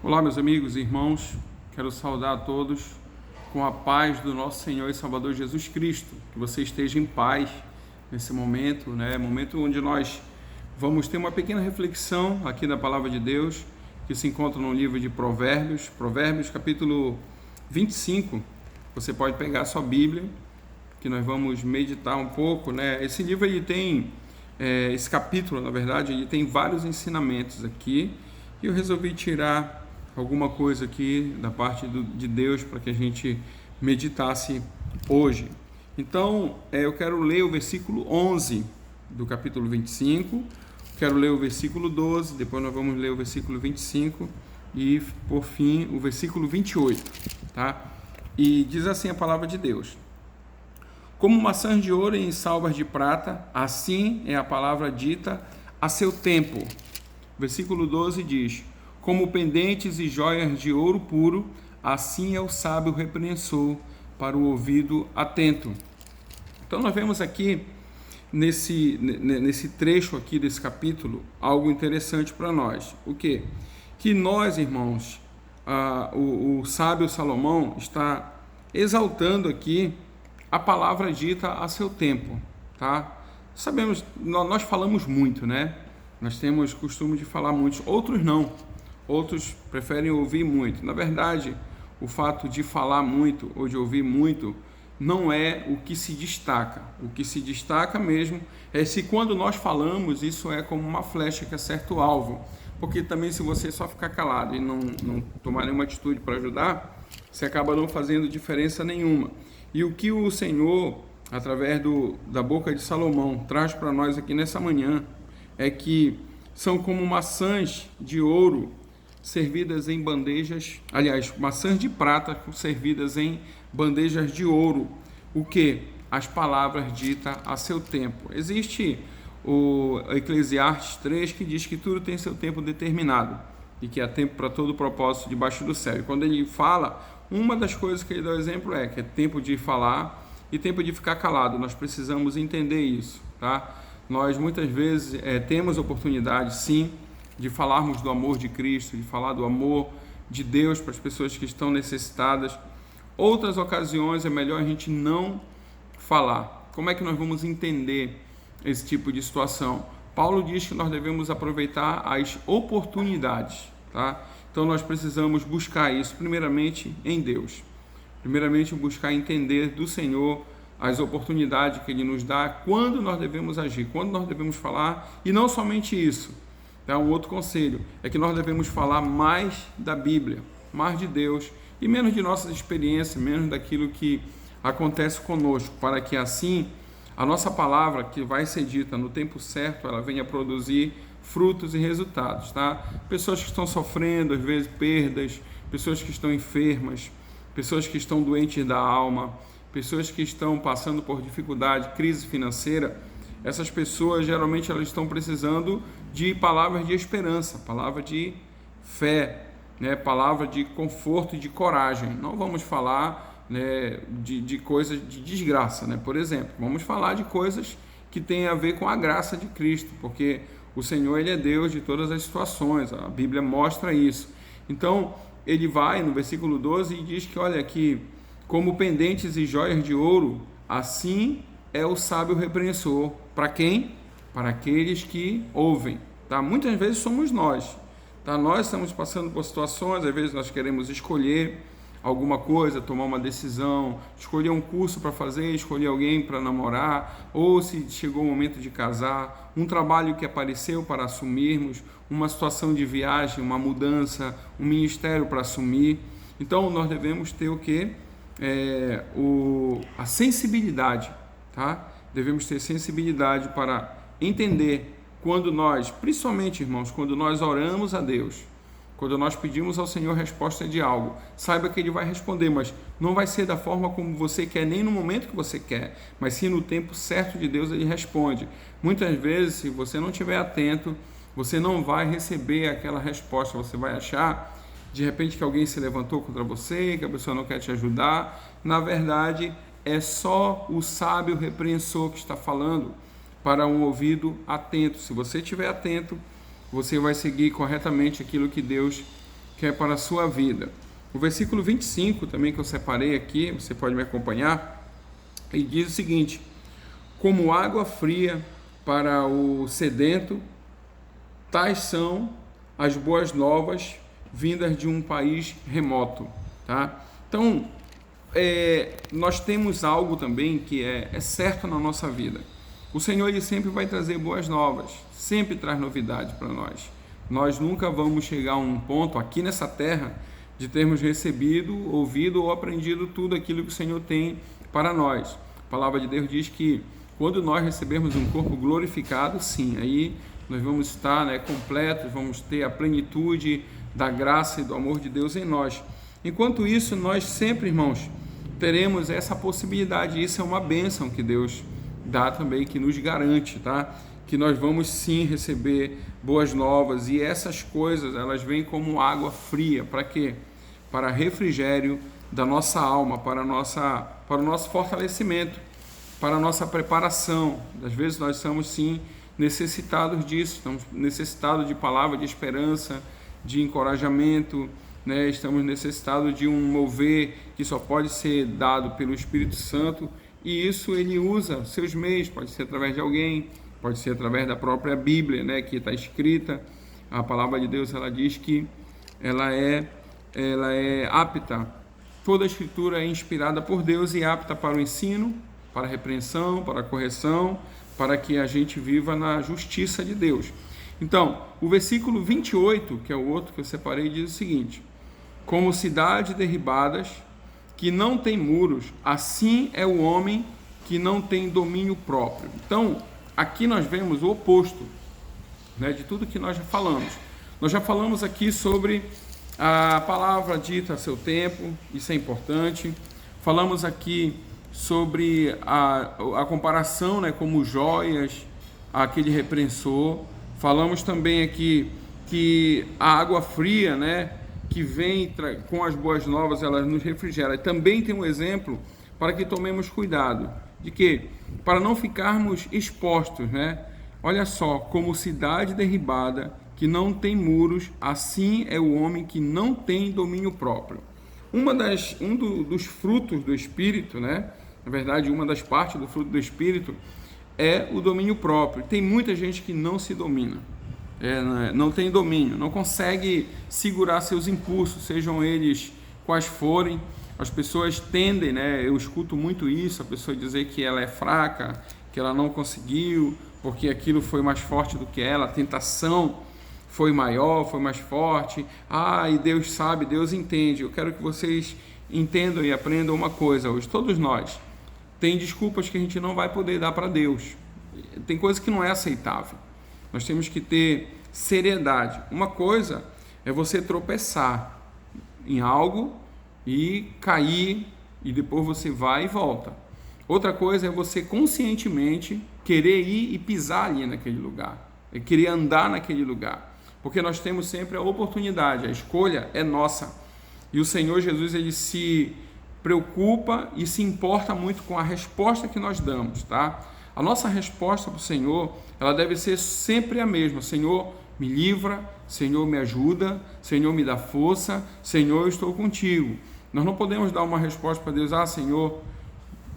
Olá, meus amigos e irmãos, quero saudar a todos com a paz do nosso Senhor e Salvador Jesus Cristo. Que você esteja em paz nesse momento, momento onde nós vamos ter uma pequena reflexão aqui da Palavra de Deus, que se encontra no livro de Provérbios, capítulo 25. Você pode pegar a sua Bíblia, que nós vamos meditar um pouco, Esse livro ele tem, esse capítulo, na verdade, ele tem vários ensinamentos aqui, e eu resolvi tirar alguma coisa aqui da parte de Deus para que a gente meditasse hoje. Então, eu quero ler o versículo 11 do capítulo 25, quero ler o versículo 12, depois nós vamos ler o versículo 25 e, por fim, o versículo 28, tá? E diz assim a palavra de Deus: como maçãs de ouro em salvas de prata, assim é a palavra dita a seu tempo. Versículo 12 diz: como pendentes e joias de ouro puro, assim é o sábio repreensor para o ouvido atento. Então nós vemos aqui, nesse trecho aqui desse capítulo, algo interessante para nós. O quê? Que nós, irmãos, o sábio Salomão está exaltando aqui a palavra dita a seu tempo, tá? Sabemos, nós falamos muito, Nós temos costume de falar muito, outros não. Outros preferem ouvir muito. Na verdade, o fato de falar muito ou de ouvir muito não é o que se destaca. O que se destaca mesmo é se quando nós falamos, isso é como uma flecha que acerta o alvo. Porque também se você só ficar calado e não tomar nenhuma atitude para ajudar, você acaba não fazendo diferença nenhuma. E o que o Senhor, através da boca de Salomão, traz para nós aqui nessa manhã é que são como maçãs de ouro servidas em bandejas, aliás, maçãs de prata servidas em bandejas de ouro. O que? As palavras ditas a seu tempo. Existe o Eclesiastes 3 que diz que tudo tem seu tempo determinado e que há tempo para todo propósito debaixo do céu. E quando ele fala, uma das coisas que ele dá o exemplo que é tempo de falar e tempo de ficar calado. Nós precisamos entender isso, tá? Nós muitas vezes temos oportunidade, sim, de falarmos do amor de Cristo, de falar do amor de Deus para as pessoas que estão necessitadas. Outras ocasiões é melhor a gente não falar. Como é que nós vamos entender esse tipo de situação? Paulo diz que nós devemos aproveitar as oportunidades, tá? Então nós precisamos buscar isso primeiramente em Deus. Primeiramente buscar entender do Senhor as oportunidades que Ele nos dá, quando nós devemos agir, quando nós devemos falar, e não somente isso. Um outro conselho é que nós devemos falar mais da Bíblia, mais de Deus e menos de nossas experiências, menos daquilo que acontece conosco, para que assim a nossa palavra que vai ser dita no tempo certo, ela venha produzir frutos e resultados, tá? Pessoas que estão sofrendo, às vezes, perdas, pessoas que estão enfermas, pessoas que estão doentes da alma, pessoas que estão passando por dificuldade, crise financeira. Essas pessoas, geralmente, elas estão precisando de palavras de esperança, palavra de fé, palavra de conforto e de coragem. Não vamos falar de coisas de desgraça, por exemplo. Vamos falar de coisas que têm a ver com a graça de Cristo, porque o Senhor, Ele é Deus de todas as situações. A Bíblia mostra isso. Então, ele vai no versículo 12 e diz que, olha aqui, como pendentes e joias de ouro, assim é o sábio repreensor. Para quem? Para aqueles que ouvem, tá? Muitas vezes somos nós, tá? Nós estamos passando por situações, às vezes nós queremos escolher alguma coisa, tomar uma decisão, escolher um curso para fazer, escolher alguém para namorar, ou se chegou o momento de casar, um trabalho que apareceu para assumirmos, uma situação de viagem, uma mudança, um ministério para assumir. Então nós devemos ter o quê? A sensibilidade, tá? Devemos ter sensibilidade para entender quando nós, principalmente, irmãos, quando nós oramos a Deus, quando nós pedimos ao Senhor resposta de algo, saiba que Ele vai responder, mas não vai ser da forma como você quer, nem no momento que você quer, mas sim no tempo certo de Deus Ele responde. Muitas vezes, se você não estiver atento, você não vai receber aquela resposta, você vai achar de repente que alguém se levantou contra você, que a pessoa não quer te ajudar. Na verdade, é só o sábio repreensor que está falando para um ouvido atento. Se você estiver atento, você vai seguir corretamente aquilo que Deus que é para a sua vida. O versículo 25 também que eu separei aqui, você pode me acompanhar, ele diz o seguinte: como água fria para o sedento, tais são as boas novas vindas de um país remoto, tá? Então, nós temos algo também que é certo na nossa vida. O Senhor, ele sempre vai trazer boas novas, sempre traz novidade para nós. Nós nunca vamos chegar a um ponto aqui nessa terra de termos recebido, ouvido ou aprendido tudo aquilo que o Senhor tem para nós. A palavra de Deus diz que quando nós recebermos um corpo glorificado, sim, aí nós vamos estar, completos, vamos ter a plenitude da graça e do amor de Deus em nós. Enquanto isso, nós sempre, irmãos, teremos essa possibilidade. Isso é uma bênção que Deus dá também, que nos garante, tá? Que nós vamos sim receber boas novas, e essas coisas, elas vêm como água fria. Para quê? Para refrigério da nossa alma, para o nosso fortalecimento, para a nossa preparação. Às vezes nós estamos sim necessitados disso, estamos necessitados de palavra de esperança, de encorajamento, estamos necessitados de um mover que só pode ser dado pelo Espírito Santo, e isso ele usa seus meios, pode ser através de alguém, pode ser através da própria Bíblia, que está escrita. A palavra de Deus, ela diz que ela é apta, toda a Escritura é inspirada por Deus e apta para o ensino, para a repreensão, para a correção, para que a gente viva na justiça de Deus. Então, o versículo 28, que é o outro que eu separei, diz o seguinte: como cidades derribadas, que não tem muros, assim é o homem que não tem domínio próprio. Então, aqui nós vemos o oposto, de tudo que nós já falamos. Nós já falamos aqui sobre a palavra dita a seu tempo, isso é importante. Falamos aqui sobre a comparação, como joias, aquele repreensor. Falamos também aqui que a água fria, que vem com as boas novas, ela nos refrigera. Também tem um exemplo para que tomemos cuidado. De quê? Para não ficarmos expostos, Olha só, como cidade derribada, que não tem muros, assim é o homem que não tem domínio próprio. Dos frutos do Espírito, na verdade, uma das partes do fruto do Espírito é o domínio próprio. Tem muita gente que não se domina, não tem domínio, não consegue segurar seus impulsos, sejam eles quais forem. As pessoas tendem, eu escuto muito isso, a pessoa dizer que ela é fraca, que ela não conseguiu, porque aquilo foi mais forte do que ela, a tentação foi maior, foi mais forte. E Deus sabe, Deus entende. Eu quero que vocês entendam e aprendam uma coisa hoje. Todos nós tem desculpas que a gente não vai poder dar para Deus. Tem coisa que não é aceitável. Nós temos que ter seriedade. Uma coisa é você tropeçar em algo e cair, e depois você vai e volta. Outra coisa é você conscientemente querer ir e pisar ali naquele lugar, querer andar naquele lugar, porque nós temos sempre a oportunidade, a escolha é nossa, e o Senhor Jesus, ele se preocupa e se importa muito com a resposta que nós damos, tá? A nossa resposta para o Senhor, ela deve ser sempre a mesma: Senhor, me livra, Senhor, me ajuda, Senhor, me dá força, Senhor, eu estou contigo. Nós não podemos dar uma resposta para Deus: Senhor,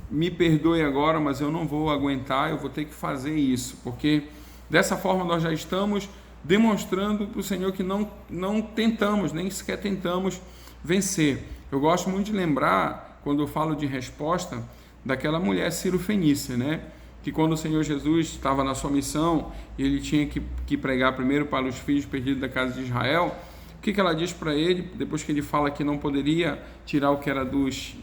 me perdoe agora, mas eu não vou aguentar, eu vou ter que fazer isso, porque dessa forma nós já estamos demonstrando para o Senhor que não tentamos, nem sequer tentamos vencer. Eu gosto muito de lembrar, quando eu falo de resposta, daquela mulher Ciro-fenícia, que quando o Senhor Jesus estava na sua missão, ele tinha que pregar primeiro para os filhos perdidos da casa de Israel. O que ela diz para ele, depois que ele fala que não poderia tirar o que era dos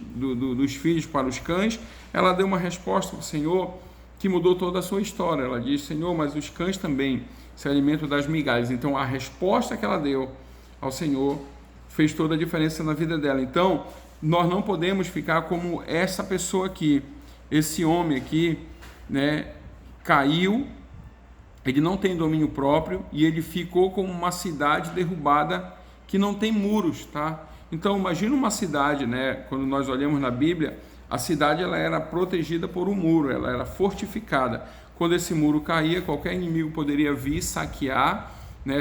filhos para os cães? Ela deu uma resposta para o Senhor que mudou toda a sua história. Ela diz: Senhor, mas os cães também se alimentam das migalhas. Então a resposta que ela deu ao Senhor fez toda a diferença na vida dela. Então nós não podemos ficar como essa pessoa aqui, esse homem aqui, caiu, ele não tem domínio próprio e ele ficou como uma cidade derrubada que não tem muros, tá? Então imagina uma cidade, quando nós olhamos na Bíblia, a cidade ela era protegida por um muro, ela era fortificada. Quando esse muro caía, qualquer inimigo poderia vir saquear,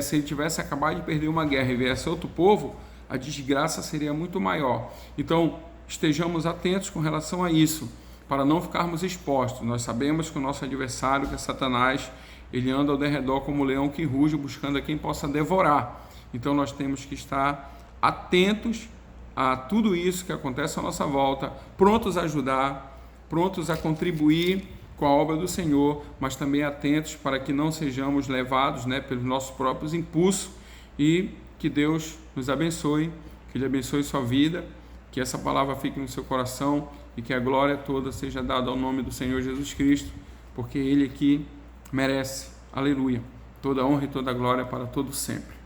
se ele tivesse acabado de perder uma guerra e viesse outro povo, a desgraça seria muito maior. Então, estejamos atentos com relação a isso, para não ficarmos expostos. Nós sabemos que o nosso adversário, que é Satanás, ele anda ao derredor como um leão que ruge, buscando a quem possa devorar. Então, nós temos que estar atentos a tudo isso que acontece à nossa volta, prontos a ajudar, prontos a contribuir com a obra do Senhor, mas também atentos para que não sejamos levados, pelos nossos próprios impulsos, e que Deus nos abençoe, que Ele abençoe sua vida, que essa palavra fique no seu coração e que a glória toda seja dada ao nome do Senhor Jesus Cristo, porque Ele aqui merece, aleluia, toda a honra e toda a glória para todo sempre.